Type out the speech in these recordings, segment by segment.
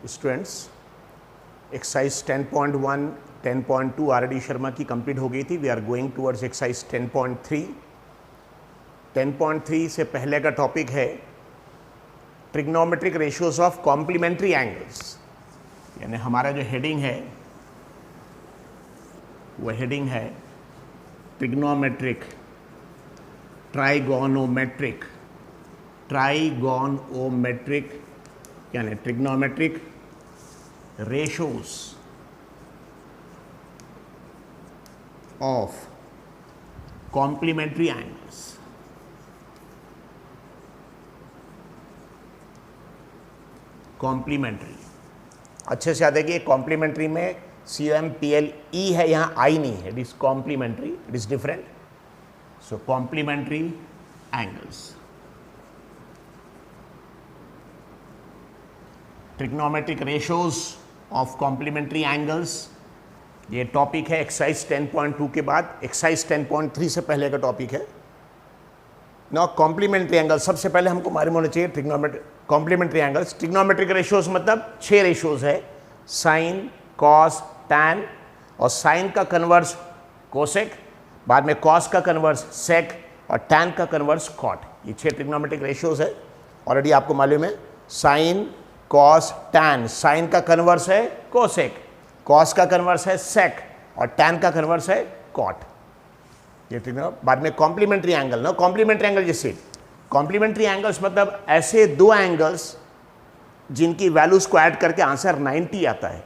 Students, exercise 10.1 10.2 R D Sharma की complete हो गई थी. We are going towards exercise 10.3. 10.3 से पहले का टॉपिक है trigonometric ratios of complementary angles. यानी हमारा जो हेडिंग है वो हेडिंग है ट्रिग्नोमेट्रिक ट्राइगोनोमेट्रिक यानी trigonometric ratios of complementary angles. Complementary अच्छे से याद है कि कॉम्प्लीमेंट्री में CMPLE है, यहाँ I नहीं है. It is complementary, it is different. So complementary angles, trigonometric ratios of complementary angles. ये टॉपिक है एक्सरसाइज 10.2 के बाद. एक्सरसाइज 10.3 से पहले का टॉपिक है. ना कॉम्प्लीमेंट्री एंगल सबसे पहले हमको मालूम होना चाहिए. Trigonometric complementary angles, trigonometric ratios मतलब 6 रेशियोज है. साइन, कॉस, टैन, और साइन का कन्वर्स कोसेक, बाद में कॉस का कन्वर्स सेक, और टैन का कन्वर्स कॉट. ये 6 ट्रिग्नोमेट्रिक रेशियोज है. ऑलरेडी आपको मालूम है साइन, कॉस, टैन. साइन का कन्वर्स है कोसेक, कॉस का कन्वर्स है सेक, और टैन का कन्वर्स है कॉट. ये बाद में कॉम्प्लीमेंट्री एंगल ना, कॉम्प्लीमेंट्री एंगल जैसे कॉम्प्लीमेंट्री एंगल्स मतलब ऐसे दो एंगल्स जिनकी वैल्यूज को ऐड करके आंसर 90 आता है.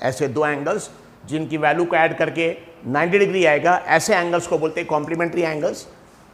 ऐसे दो एंगल्स जिनकी वैल्यू को ऐड करके 90 डिग्री आएगा, ऐसे एंगल्स को बोलते हैं कॉम्प्लीमेंट्री एंगल्स.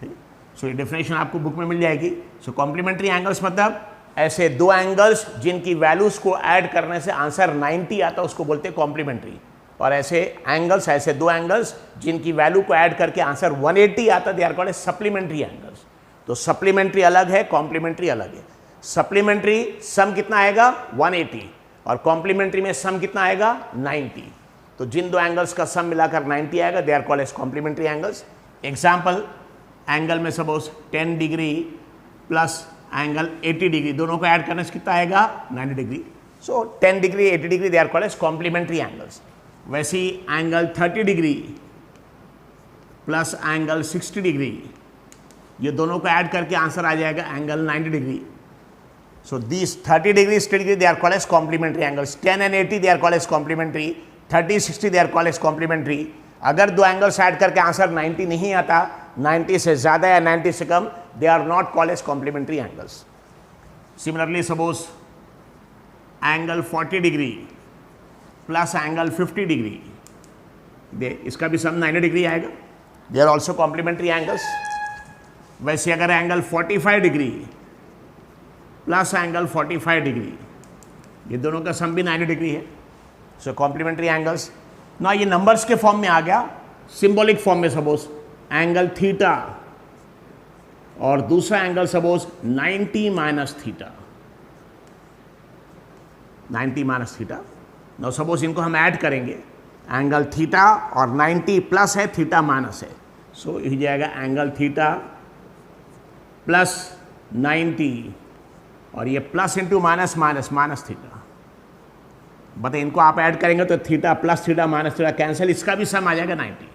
ठीक. सो ये डेफिनेशन आपको बुक में मिल जाएगी. सो कॉम्प्लीमेंट्री एंगल्स मतलब ऐसे दो एंगल्स जिनकी वैल्यूज को ऐड करने से आंसर 90 आता है, उसको बोलते हैं कॉम्प्लीमेंट्री. और ऐसे एंगल्स, ऐसे दो एंगल्स जिनकी वैल्यू को ऐड करके आंसर 180 आता, they are called supplementary angles. तो सप्लीमेंट्री अलग है, कॉम्प्लीमेंट्री अलग है. सप्लीमेंट्री सम कितना आएगा 180, और कॉम्प्लीमेंट्री में सम कितना आएगा 90. तो जिन दो एंगल्स का सम मिलाकर 90 आएगा, they are called as complementary angles. Example, angle में suppose 10 degree plus angle 80 degree, दोनों को ऐड करने से कितना आएगा 90 degree. So 10 degree 80 degree they are called as complementary angles. वैसे ही angle 30 degree plus angle 60 degree, ये दोनों को ऐड करके आंसर आ जाएगा angle 90 degree. So these 30 degree, 60 degree, they are called as complementary angles. 10 and 80 they are called as complementary. 30, 60 they are called as complementary. अगर दो एंगल्स ऐड करके answer 90 नहीं आता, 90 से ज़्यादा या 90 से कम, they are not called as complementary angles. Similarly, suppose angle 40 degree plus angle 50 degree, इसका भी सम 90 डिग्री आएगा. They are also complementary angles. वैसे अगर angle 45 degree plus angle 45 degree, ये दोनों का सम भी 90 डिग्री है. सो कॉम्प्लीमेंट्री एंगल्स. ना ये नंबर्स के फॉर्म में आ गया. सिंबॉलिक फॉर्म में सपोज एंगल थीटा और दूसरा angle suppose 90 minus theta, 90 minus theta. ना सपोज इनको हम ऐड करेंगे, एंगल थीटा और 90 प्लस है, थीटा माइनस है. सो ये जाएगा एंगल थीटा प्लस 90, और ये plus into minus minus minus theta. बताइए इनको आप ऐड करेंगे तो theta plus theta minus theta cancel, इसका भी सम आ जाएगा 90.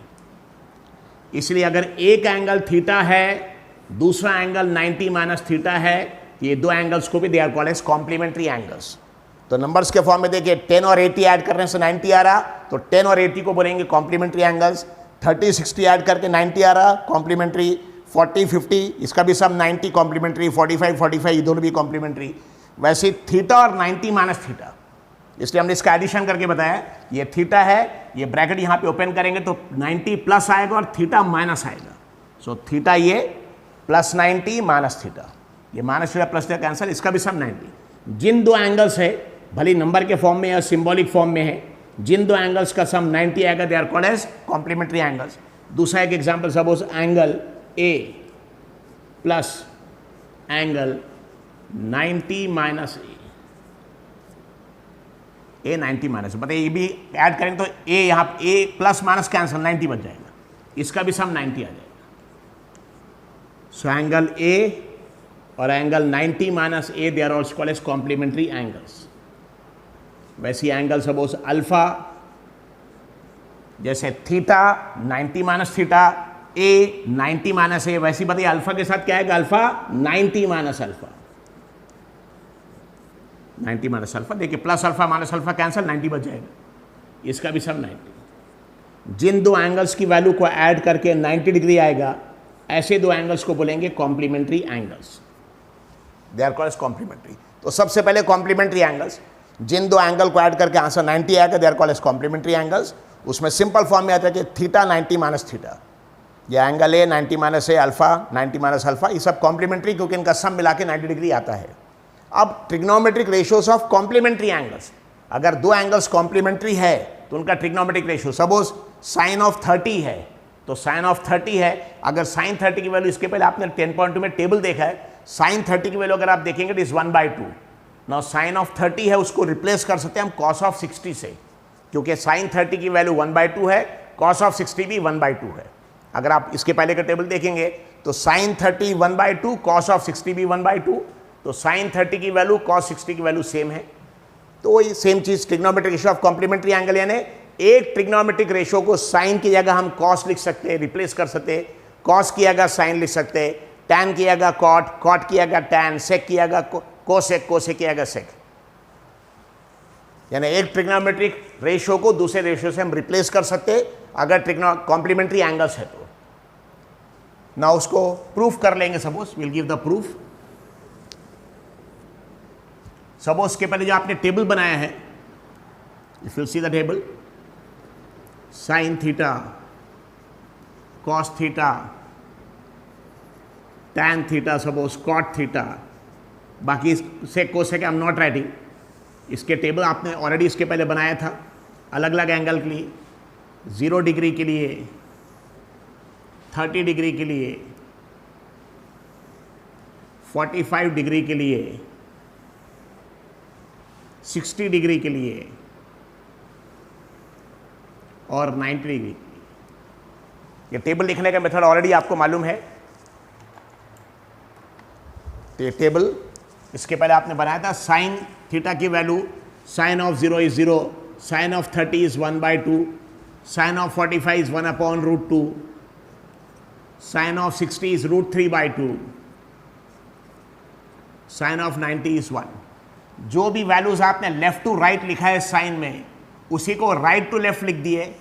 इसलिए अगर एक एंगल थीटा है, दूसरा एंगल 90 माइनस थीटा है, ये दो एंगल्स को भी they are called as complementary angles. तो नंबर्स के फॉर्म में देखिए 10 और 80 ऐड करने से 90 आ रहा, तो 10 और 80 को बोलेंगे कॉम्प्लीमेंट्री एंगल्स. 30, 60 ऐड करके 90 आ रहा, कॉम्प्लीमेंट्री. 40, 50 इसका भी सब 90 कॉम्प्लीमेंट्री. 45, 45 ये दोनों भी कॉम्प्लीमेंट्री. वैसे थीटा और 90 माइनस थीटा, इसलिए हमने इसका एडिशन करके बताया. ये थीटा है, ये ब्रैकेट यहाँ पे ओपन करेंगे तो 90 प्लस आएगा और थीटा माइनस आएगा. सो थीटा ये प्लस 90 माइनस थीटा, ये minus theta plus theta cancel, इसका भी सब 90. जिन दो एंगल्स है, भले नंबर के फॉर्म में या सिंबॉलिक फॉर्म में है, जिन दो एंगल्स का सम 90 आएगा, they are called as complementary angles. दूसरा एक example suppose angle A plus angle 90 minus A 90 minus. बताइए ये भी ऐड करेंगे तो ए, यहाँ ए प्लस माइनस कैंसिल, 90 बच जाएगा, इसका भी सम 90 आ जाएगा. सो एंगल ए और angle 90 minus A, they are also called as complementary angles. वैसी एंगल सपोज अल्फा, जैसे theta 90 minus theta, A 90 minus A, वैसी बताइए अल्फा के साथ क्या आएगा, alpha 90 minus alpha, 90 minus alpha. देखिए plus alpha minus alpha cancel, 90 बच जाएगा, इसका भी सब 90। जिन दो एंगल्स की वैल्यू को ऐड करके 90 डिग्री आएगा, ऐसे दो एंगल्स को बोलेंगे complementary angles, they are called as complementary. तो सबसे पहले कॉम्प्लीमेंट्री एंगल्स, जिन दो एंगल को ऐड करके आंसर 90 आएगा, they are called as complementary angles. उसमें सिंपल फॉर्म में आता है कि थीटा 90 माइनस थीटा, ये angle A 90 minus A, alpha 90 minus alpha, ये सब कॉम्प्लीमेंट्री, क्योंकि इनका सम मिला के 90 डिग्री आता है। अब trigonometric ratios of complementary angles, अगर दो एंगल्स कॉम्प्लीमेंट्री है तो उनका trigonometric ratio, suppose sine of 30 है तो साइन ऑफ 30 है, अगर साइन 30 की वैल्यू, इसके पहले आपने 10.2 में टेबल देखा है, साइन 30 की वैल्यू अगर आप देखेंगे तो इज 1/2। नाउ साइन ऑफ 30 है, उसको रिप्लेस कर सकते हैं हम कॉस ऑफ 60 से, क्योंकि साइन 30 की वैल्यू 1/2 है, कॉस ऑफ 60 भी 1/2 है। अगर आप इसके पहले का टेबल देखेंगे तो साइन 30 1/2, कॉस ऑफ 60 भी 1/2, तो साइन 30 की वैल्यू कॉस 60 की वैल्यू सेम है। तो वही सेम चीज trigonometric ratio of complementary angle, यानी एक ट्रिग्नोमेट्रिक रेशियो को साइन की जगह हम कॉस लिख सकते हैं, रिप्लेस कर सकते हैं, कॉस की जगह साइन लिख सकते हैं, टैन की जगह कॉट, कॉट की जगह टैन, सेक की जगह कोसेक, कोसेक की जगह सेक, यानी एक ट्रिग्नोमेट्रिक रेशियो को दूसरे रेशियो से हम रिप्लेस कर सकते हैं अगर कॉम्प्लीमेंट्री एंगल्स है तो। ना उसको प्रूफ कर लेंगे, suppose will give the proof. Suppose के पहले जो आपने टेबल बनाया है, if you see the table, sine theta, cos theta, tan theta, suppose cot theta, बाकी से cosec I am not writing, इसके टेबल आपने ऑलरेडी इसके पहले बनाया था अलग अलग एंगल के लिए, 0 डिग्री के लिए, 30 डिग्री के लिए, 45 डिग्री के लिए, 60 डिग्री के लिए और 90 डिग्री के लिए। ये टेबल लिखने का मेथड ऑलरेडी आपको मालूम है। तो ये टेबल इसके पहले आपने बनाया था, साइन थीटा की value, sine of 0 is 0, sine of 30 is 1/2, sine of 45 is 1/√2, sine of 60 is √3/2, sine of 90 is 1। जो भी वैल्यूज आपने लेफ्ट टू राइट लिखा है साइन में, उसी को राइट टू लेफ्ट लिख दिए।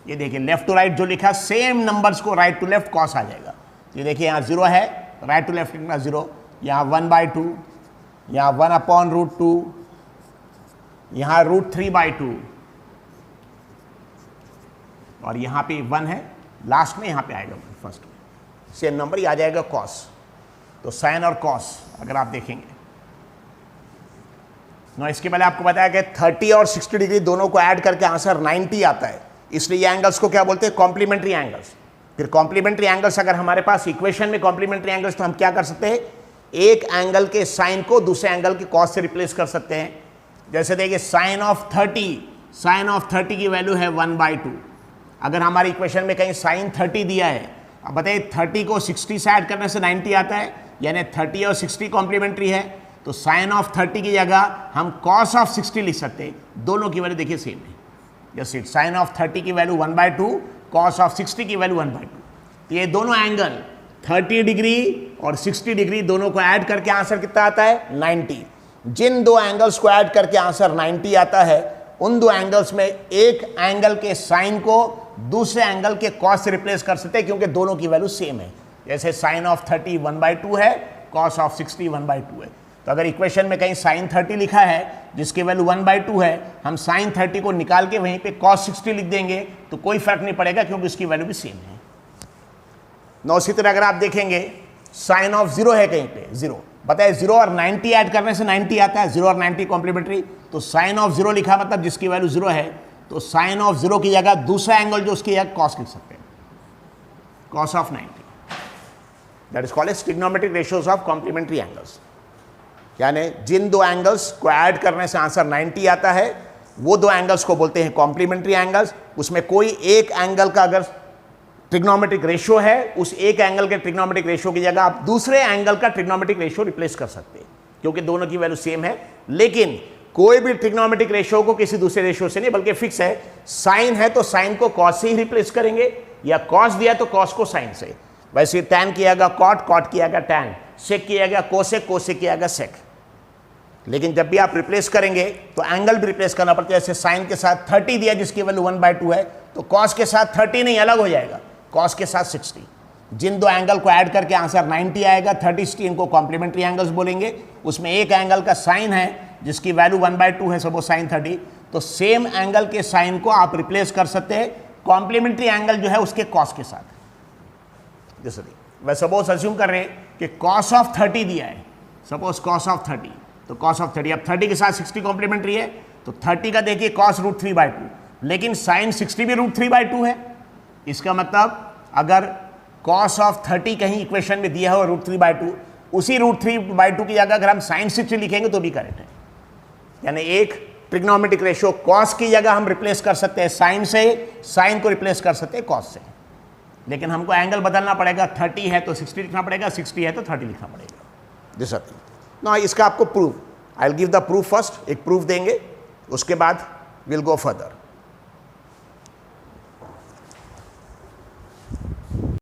ये देखिए लेफ्ट टू राइट जो लिखा, सेम नंबर्स को राइट टू लेफ्ट कॉस आ जाएगा। ये देखिए यहाँ 0 है, राइट टू लेफ्ट लिखना 0, यहाँ 1/2, यहाँ 1/√2, यहाँ √3/2 और यहाँ पे 1 है, लास्ट में यहाँ पे आएगा फर्स्ट में, सेम नंबर ही आ जाएगा कॉस। तो साइन और कॉस अगर आप देखेंगे ना, इसके पहले आपको बताया कि 30 और 60 डिग्री दोनों को ऐड करके आंसर 90 आता है, इसलिए ये एंगल्स को क्या बोलते हैं, कॉम्प्लीमेंट्री एंगल्स। फिर कॉम्प्लीमेंट्री एंगल्स अगर हमारे पास इक्वेशन में कॉम्प्लीमेंट्री एंगल्स, तो हम क्या कर सकते हैं, एक एंगल के साइन को दूसरे एंगल के कॉस से रिप्लेस कर सकते हैं। जैसे देखिए साइन ऑफ 30 की वैल्यू है 1/2। अगर हमारी इक्वेशन में कहीं साइन 30 दिया है, अब बताइए 30 को 60 से ऐड करने से 90 आता है, यानी 30 और 60 कॉम्प्लीमेंट्री है, तो साइन ऑफ 30 की जगह हम कॉस ऑफ 60 लिख सकते हैं। दोनों की वैल्यू देखिए सेम है, जैसे साइन ऑफ 30 की वैल्यू 1/2, कॉस ऑफ 60 की वैल्यू 1/2। तो ये दोनों एंगल 30 डिग्री और 60 डिग्री दोनों को ऐड करके आंसर कितना आता है, 90। जिन दो एंगल्स को ऐड करके आंसर 90 आता है, उन दो एंगल्स में एक एंगल के साइन को दूसरे एंगल के कॉस से रिप्लेस कर सकते हैं, क्योंकि दोनों की वैल्यू सेम है। जैसे साइन ऑफ 30 1/2 है, कॉस ऑफ 60 1/2 है। तो अगर इक्वेशन में कहीं साइन 30 लिखा है जिसकी वैल्यू 1/2 है, हम साइन 30 को निकाल के वहीं पे कॉस 60 लिख देंगे तो कोई फर्क नहीं पड़ेगा, क्योंकि उसकी वैल्यू भी सेम है। नौ इसी तरह अगर आप देखेंगे साइन ऑफ 0 है कहीं पे 0, बताए 0 और 90 ऐड करने से 90 आता है, 0 और 90 कॉम्प्लीमेंट्री, तो साइन ऑफ 0 लिखा मतलब जिसकी वैल्यू 0 है, तो साइन ऑफ 0 की जगह दूसरा एंगल जो उसकी जगह कॉस लिख सकते हैं, cos of 90। That is called as trigonometric ratios of complementary angles. यानी जिन दो एंगल्स को ऐड करने से आंसर 90 आता है, वो दो एंगल्स को बोलते हैं कॉम्प्लीमेंट्री एंगल्स। उसमें कोई एक एंगल का अगर ट्रिग्नोमेट्रिक रेशियो है, उस एक एंगल के ट्रिग्नोमेट्रिक रेशियो की जगह आप दूसरे एंगल का ट्रिग्नोमेट्रिक रेशियो रिप्लेस कर सकते हैं, क्योंकि दोनों की वैल्यू सेम है। लेकिन कोई भी ट्रिग्नोमेट्रिक रेशियो को किसी दूसरे रेशियो से नहीं बल्कि फिक्स है। साइन है तो साइन को कॉस से ही रिप्लेस करेंगे, या कॉस दिया तो कॉस को साइन से। वैसे टैन किया गया कॉट, कॉट किया गया टैन, सेक किया गया कोसेक, कोसेक किया गया सेक। लेकिन जब भी आप रिप्लेस करेंगे तो एंगल भी रिप्लेस करना पड़ता है। जैसे साइन के साथ 30 दिया जिसकी वैल्यू 1/2 है, तो कॉस के साथ 30 नहीं, अलग हो जाएगा, कॉस के साथ 60। जिन दो एंगल को ऐड करके आंसर 90 आएगा, 30 60, इनको कॉम्प्लीमेंट्री एंगल्स बोलेंगे। उसमें एक एंगल का साइन है जिसकी वैल्यू 1/2 है, सपोज साइन 30, तो सेम एंगल के साइन को आप रिप्लेस कर सकते हैं कॉम्प्लीमेंट्री एंगल जो है उसके कॉस के साथ। जैसे वह सपोज अज्यूम कर रहे हैं कि कॉस ऑफ 30 दिया है, सपोज कॉस ऑफ 30, तो कॉस ऑफ 30, अब 30 के साथ 60 कॉम्प्लीमेंट्री है, तो 30 का देखिए कॉस √3/2, लेकिन साइन 60 भी √3/2 है। इसका मतलब अगर कॉस ऑफ 30 कहीं इक्वेशन में दिया हो √3/2, उसी √3/2 की जगह अगर हम साइन 60 लिखेंगे तो भी करेक्ट है। यानी एक ट्रिग्नोमेट्रिक रेशियो कॉस की जगह हम रिप्लेस कर सकते हैं साइन से, साइन को रिप्लेस कर सकते हैं कॉस से, लेकिन हमको एंगल बदलना पड़ेगा। 30 है तो 60 लिखना पड़ेगा, 60 है तो 30 लिखना पड़ेगा। दिस ना, इसका आपको proof, I will give the proof first, एक प्रूफ देंगे, उसके बाद विल गो फर्दर।